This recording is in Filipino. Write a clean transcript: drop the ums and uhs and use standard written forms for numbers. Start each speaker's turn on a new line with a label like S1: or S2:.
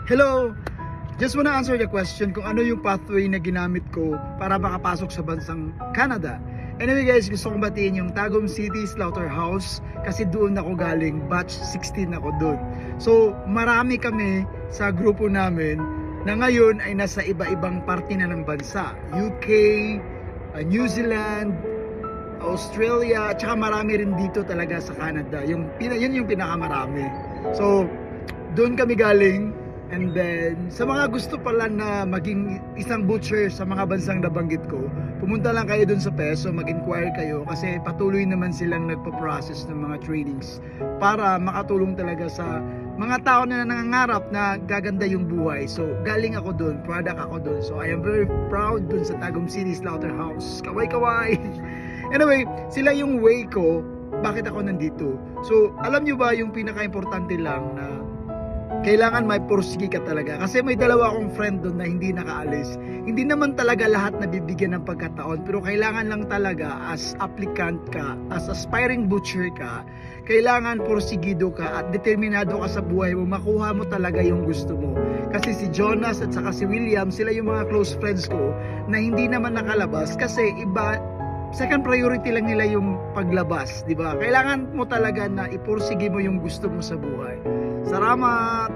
S1: Hello! Just wanna answer the question kung ano yung pathway na ginamit ko para makapasok sa bansang Canada. Anyway guys, gusto kong batiin yung Tagum City Slaughterhouse kasi doon ako galing, batch 16 ako doon. So marami kami sa grupo namin na ngayon ay nasa iba-ibang parte na ng bansa. UK, New Zealand, Australia, at saka marami rin dito talaga sa Canada. Yun yung pinakamarami. So doon kami galing. And then, sa mga gusto pala na maging isang butcher sa mga bansang nabanggit ko, pumunta lang kayo dun sa Peso, mag-inquire kayo kasi patuloy naman silang nagpa-process ng mga trainings para makatulong talaga sa mga tao na nangangarap na gaganda yung buhay. So, galing ako dun, product ako dun. So, I am very proud dun sa Tagum City Slaughterhouse. Kaway-kaway! Anyway, sila yung way ko, bakit ako nandito. So, alam nyo ba yung pinaka-importante lang na kailangan may pursigi ka talaga kasi may dalawa akong friend doon na hindi nakaalis. Hindi naman talaga lahat nabibigyan ng pagkataon, pero kailangan lang talaga as applicant ka, as aspiring butcher ka, kailangan pursigido ka at determinado ka sa buhay mo, makuha mo talaga yung gusto mo. Kasi si Jonas at saka si William, sila yung mga close friends ko na hindi naman nakalabas kasi iba, second priority lang nila yung paglabas, di ba? Kailangan mo talaga na ipursige mo yung gusto mo sa buhay. Salamat!